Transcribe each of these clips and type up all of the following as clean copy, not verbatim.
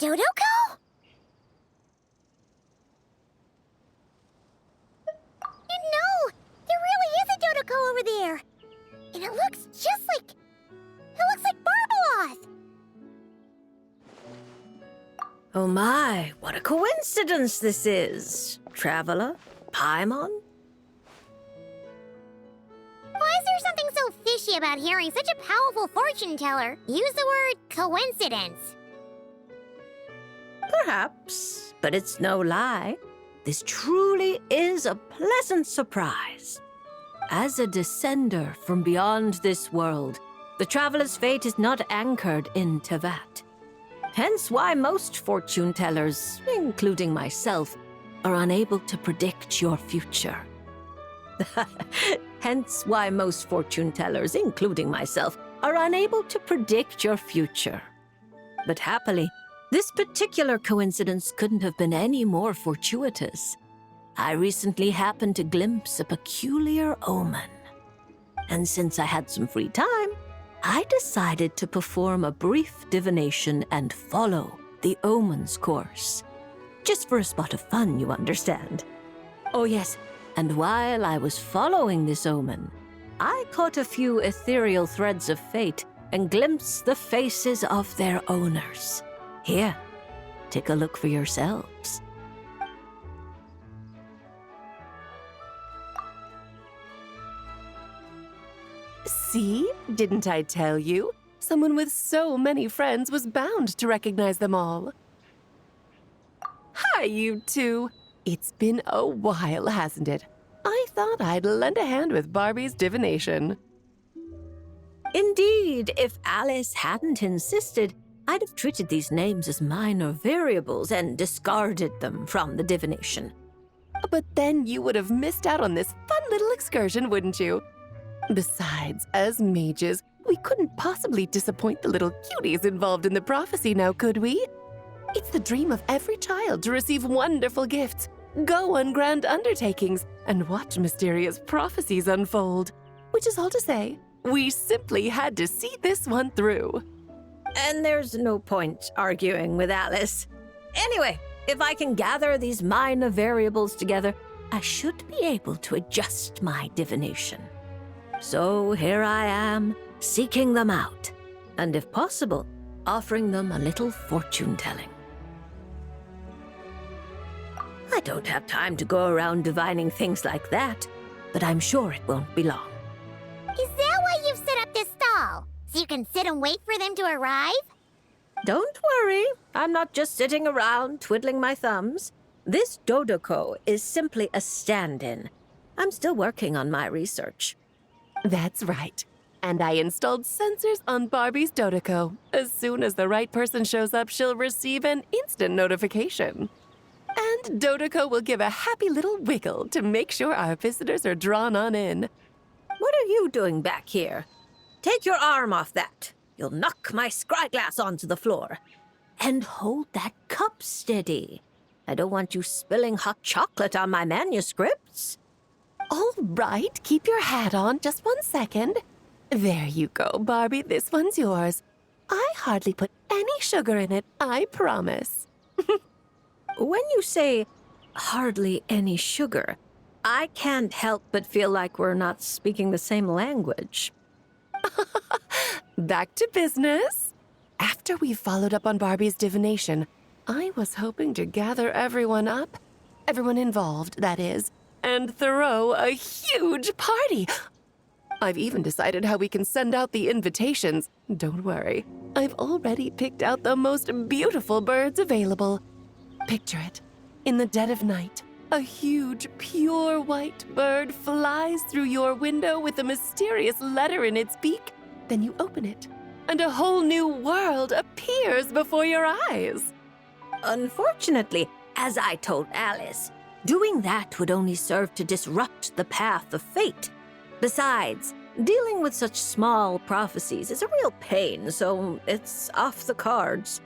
Dodoko? No! There really is a Dodoko over there! And it looks just like... It looks like Barbaloth! Oh my, what a coincidence this is. Traveler? Paimon? Why is there something so fishy about hearing such a powerful fortune teller use the word coincidence? Perhaps, but it's no lie. This truly is a pleasant surprise. As a descender from beyond this world, the traveler's fate is not anchored in Tevat. Hence why most fortune tellers, including myself, are unable to predict your future. Hence why most fortune tellers, including myself, are unable to predict your future. But happily, this particular coincidence couldn't have been any more fortuitous. I recently happened to glimpse a peculiar omen. And since I had some free time, I decided to perform a brief divination and follow the omen's course. Just for a spot of fun, you understand. Oh yes, and while I was following this omen, I caught a few ethereal threads of fate and glimpsed the faces of their owners. Here, take a look for yourselves. See? Didn't I tell you? Someone with so many friends was bound to recognize them all. Hi, you two. It's been a while, hasn't it? I thought I'd lend a hand with Barbie's divination. Indeed, if Alice hadn't insisted, I'd have treated these names as minor variables and discarded them from the divination. But then you would have missed out on this fun little excursion, wouldn't you? Besides, as mages, we couldn't possibly disappoint the little cuties involved in the prophecy now, could we? It's the dream of every child to receive wonderful gifts, go on grand undertakings, and watch mysterious prophecies unfold. Which is all to say, we simply had to see this one through. And there's no point arguing with Alice. Anyway, if I can gather these minor variables together, I should be able to adjust my divination. So here I am, seeking them out, and if possible, offering them a little fortune-telling. I don't have time to go around divining things like that, but I'm sure it won't be long. Is that why you've set up this stall? So you can sit and wait for them to arrive? Don't worry, I'm not just sitting around twiddling my thumbs. This Dodoko is simply a stand-in. I'm still working on my research. That's right. And I installed sensors on Barbie's Dodoko. As soon as the right person shows up, she'll receive an instant notification. And Dodoko will give a happy little wiggle to make sure our visitors are drawn on in. What are you doing back here? Take your arm off that. You'll knock my scryglass onto the floor. And hold that cup steady. I don't want you spilling hot chocolate on my manuscripts. All right, keep your hat on. Just 1 second. There you go, Barbie. This one's yours. I hardly put any sugar in it, I promise. When you say hardly any sugar, I can't help but feel like we're not speaking the same language. Back to business. After we followed up on Barbie's divination, I was hoping to gather everyone up, everyone involved, that is, and throw a huge party. I've even decided how we can send out the invitations. Don't worry, I've already picked out the most beautiful birds available. Picture it. In the dead of night, a huge, pure white bird flies through your window with a mysterious letter in its beak. Then you open it, and a whole new world appears before your eyes. Unfortunately, as I told Alice, doing that would only serve to disrupt the path of fate. Besides, dealing with such small prophecies is a real pain, so it's off the cards.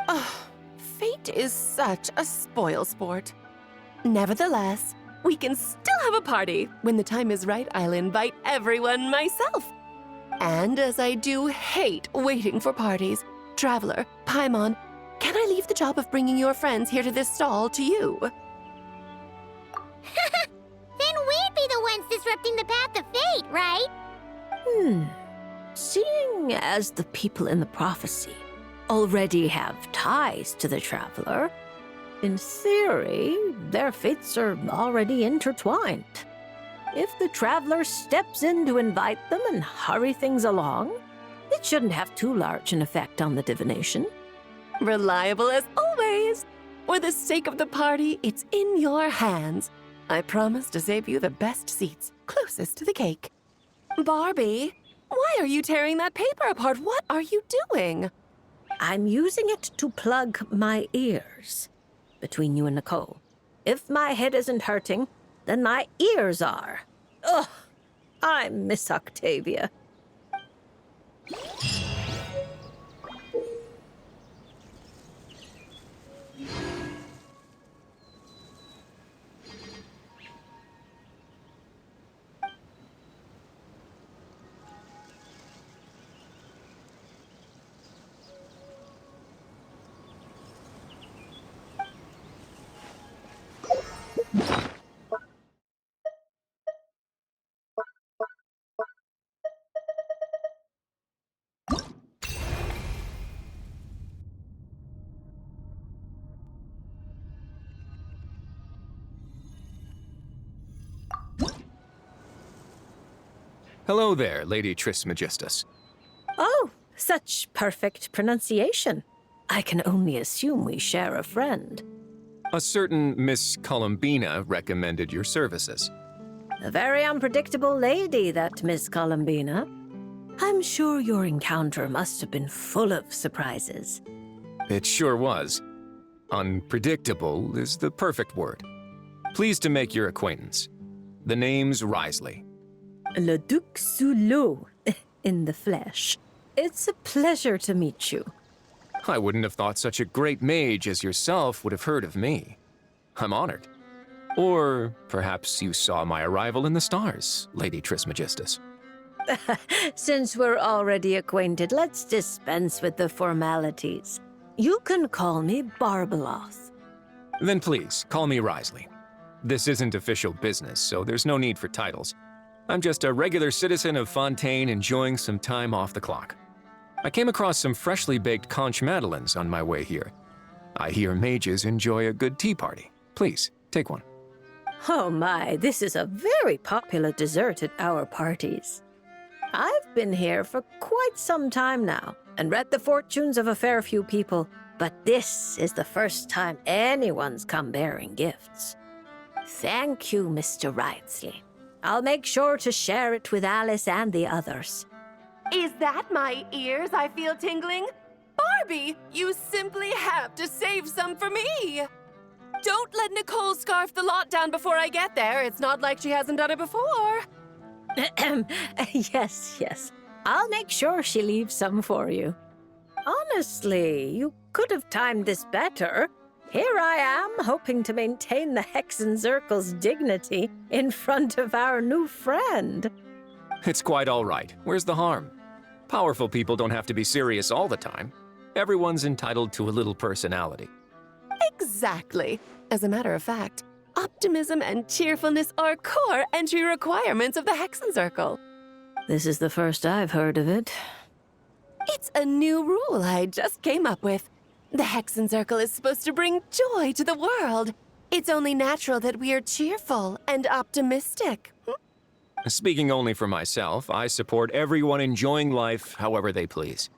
Oh, fate is such a spoilsport. Nevertheless, we can still have a party. When the time is right, I'll invite everyone myself. And as I do hate waiting for parties, Traveler, Paimon, can I leave the job of bringing your friends here to this stall to you? Then we'd be the ones disrupting the path of fate, right? Seeing as the people in the prophecy already have ties to the traveler, in theory, their fates are already intertwined. If the traveler steps in to invite them and hurry things along, it shouldn't have too large an effect on the divination. Reliable as always. For the sake of the party, it's in your hands. I promise to save you the best seats, closest to the cake. Barbie, why are you tearing that paper apart? What are you doing? I'm using it to plug my ears. Between you and Nicole, if my head isn't hurting, then my ears are. Ugh, I miss Octavia. Hello there, Lady Trismegistus. Oh, such perfect pronunciation. I can only assume we share a friend. A certain Miss Columbina recommended your services. A very unpredictable lady, that Miss Columbina. I'm sure your encounter must have been full of surprises. It sure was. Unpredictable is the perfect word. Pleased to make your acquaintance. The name's Risley. Le Duc Soulot, in the flesh. It's a pleasure to meet you. I wouldn't have thought such a great mage as yourself would have heard of me. I'm honored. Or perhaps you saw my arrival in the stars, Lady Trismegistus. Since we're already acquainted, let's dispense with the formalities. You can call me Barbeloth. Then please, call me Risley. This isn't official business, so there's no need for titles. I'm just a regular citizen of Fontaine enjoying some time off the clock. I came across some freshly baked conch madeleines on my way here. I hear mages enjoy a good tea party. Please, take one. Oh my, this is a very popular dessert at our parties. I've been here for quite some time now and read the fortunes of a fair few people, but this is the first time anyone's come bearing gifts. Thank you, Mr. Risley. I'll make sure to share it with Alice and the others. Is that my ears I feel tingling? Barbie, you simply have to save some for me. Don't let Nicole scarf the lot down before I get there. It's not like she hasn't done it before. Yes. I'll make sure she leaves some for you. Honestly, you could have timed this better. Here I am, hoping to maintain the Hexenzirkel's dignity in front of our new friend. It's quite all right. Where's the harm? Powerful people don't have to be serious all the time. Everyone's entitled to a little personality. Exactly. As a matter of fact, optimism and cheerfulness are core entry requirements of the Hexenzirkel. This is the first I've heard of it. It's a new rule I just came up with. The Hexenzirkel is supposed to bring joy to the world. It's only natural that we are cheerful and optimistic. Speaking only for myself, I support everyone enjoying life however they please.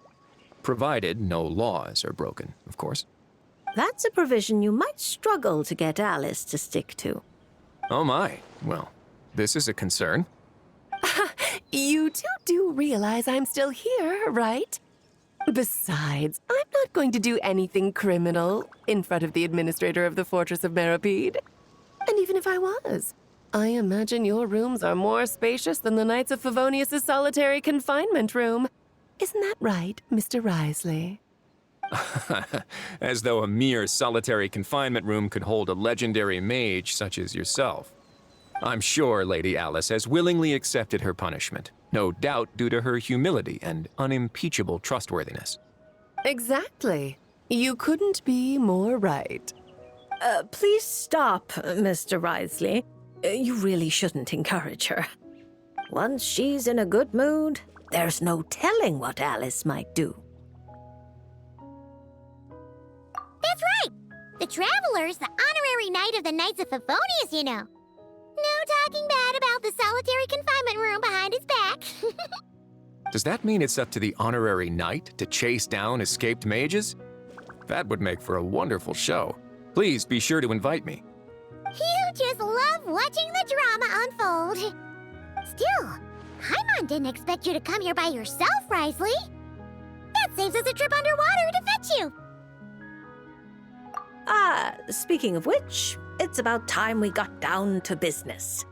Provided no laws are broken, of course. That's a provision you might struggle to get Alice to stick to. Oh my. Well, this is a concern. You two do realize I'm still here, right? Besides, I'm not going to do anything criminal in front of the administrator of the Fortress of Meripede. And even if I was, I imagine your rooms are more spacious than the Knights of Favonius' solitary confinement room. Isn't that right, Mr. Risley? As though a mere solitary confinement room could hold a legendary mage such as yourself. I'm sure Lady Alice has willingly accepted her punishment, no doubt due to her humility and unimpeachable trustworthiness. Exactly. You couldn't be more right. Please stop, Mr. Risley. You really shouldn't encourage her. Once she's in a good mood, there's no telling what Alice might do. That's right! The Traveler's the honorary knight of the Knights of Favonius, you know. No talking bad about the solitary confinement room behind his back. Does that mean it's up to the honorary knight to chase down escaped mages? That would make for a wonderful show. Please be sure to invite me. You just love watching the drama unfold. Still, Paimon didn't expect you to come here by yourself, Risley. That saves us a trip underwater to fetch you. Speaking of which, it's about time we got down to business.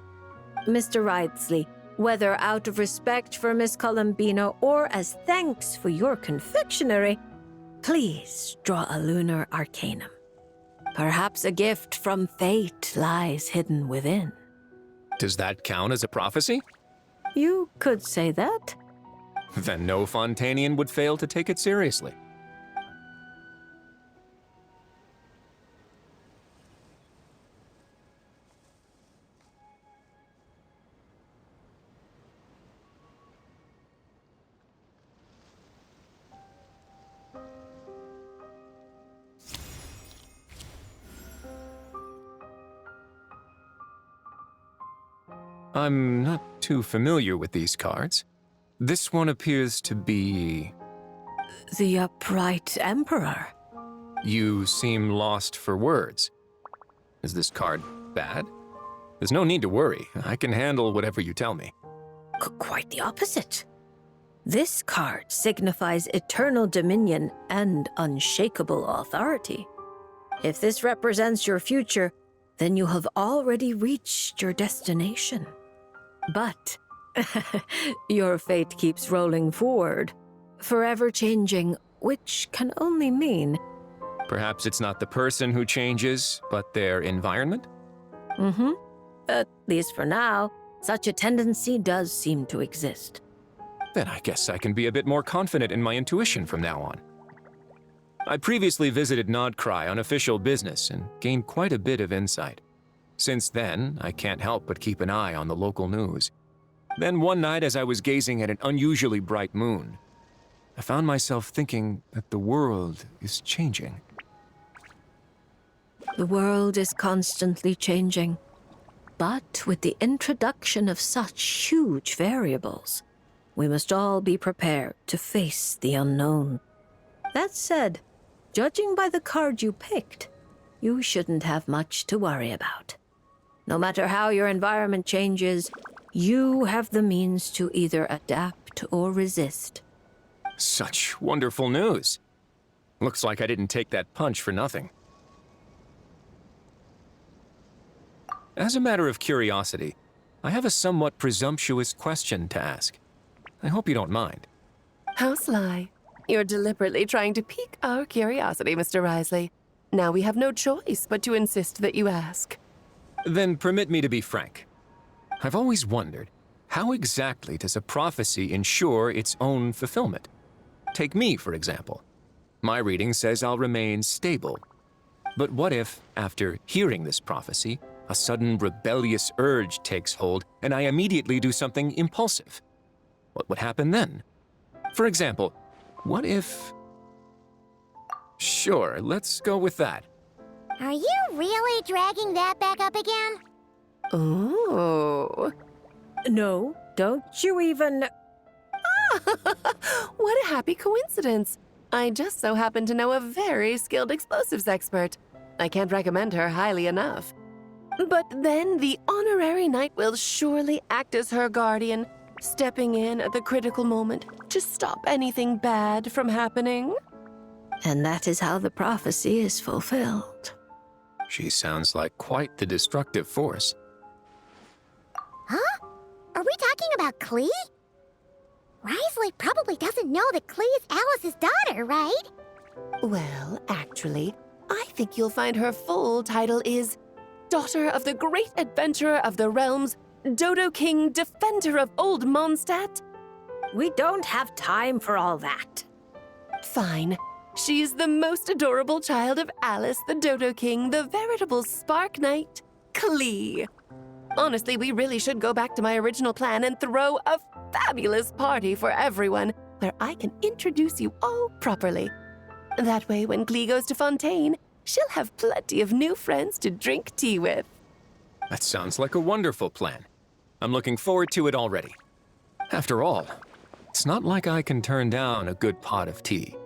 Mr. Risley, whether out of respect for Miss Columbina or as thanks for your confectionery, please draw a lunar arcanum. Perhaps a gift from fate lies hidden within. Does that count as a prophecy? You could say that. Then no Fontanian would fail to take it seriously. I'm not too familiar with these cards. This one appears to be... The upright emperor. You seem lost for words. Is this card bad? There's no need to worry. I can handle whatever you tell me. Quite the opposite. This card signifies eternal dominion and unshakable authority. If this represents your future, then you have already reached your destination. But your fate keeps rolling forward, forever changing, which can only mean... Perhaps it's not the person who changes, but their environment? At least for now, such a tendency does seem to exist. Then I guess I can be a bit more confident in my intuition from now on. I previously visited Nodcry on official business and gained quite a bit of insight. Since then, I can't help but keep an eye on the local news. Then one night, as I was gazing at an unusually bright moon, I found myself thinking that the world is changing. The world is constantly changing. But with the introduction of such huge variables, we must all be prepared to face the unknown. That said, judging by the card you picked, you shouldn't have much to worry about. No matter how your environment changes, you have the means to either adapt or resist. Such wonderful news. Looks like I didn't take that punch for nothing. As a matter of curiosity, I have a somewhat presumptuous question to ask. I hope you don't mind. How sly. You're deliberately trying to pique our curiosity, Mr. Risley. Now we have no choice but to insist that you ask. Then permit me to be frank. I've always wondered, how exactly does a prophecy ensure its own fulfillment? Take me, for example. My reading says I'll remain stable. But what if, after hearing this prophecy, a sudden rebellious urge takes hold and I immediately do something impulsive? What would happen then? For example, what if... Sure, let's go with that. Are you really dragging that back up again? Oh. No, don't you even... What a happy coincidence. I just so happen to know a very skilled explosives expert. I can't recommend her highly enough. But then the honorary knight will surely act as her guardian, stepping in at the critical moment to stop anything bad from happening. And that is how the prophecy is fulfilled. She sounds like quite the destructive force. Huh? Are we talking about Klee? Risley probably doesn't know that Klee is Alice's daughter, right? Well, actually, I think you'll find her full title is Daughter of the Great Adventurer of the Realms, Dodo King, Defender of Old Mondstadt. We don't have time for all that. Fine. She's the most adorable child of Alice, the Dodo King, the veritable Spark Knight, Klee. Honestly, we really should go back to my original plan and throw a fabulous party for everyone, where I can introduce you all properly. That way, when Klee goes to Fontaine, she'll have plenty of new friends to drink tea with. That sounds like a wonderful plan. I'm looking forward to it already. After all, it's not like I can turn down a good pot of tea.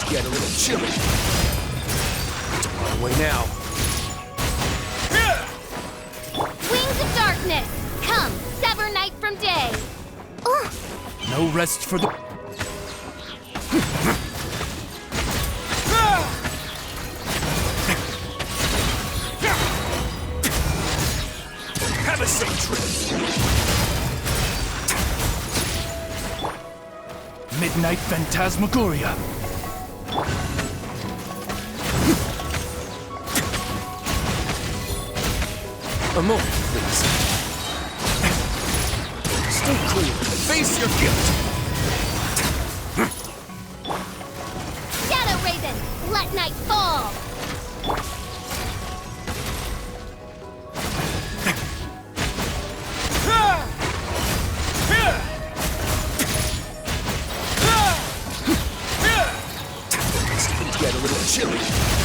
Get a little chilly. On the way now. Wings of darkness, come, sever night from day. No rest for the... Have a safe trip. Midnight Phantasmagoria. A moment, please. Stay clear. Face your guilt. Shadow Raven, let night fall. Get a little chilly.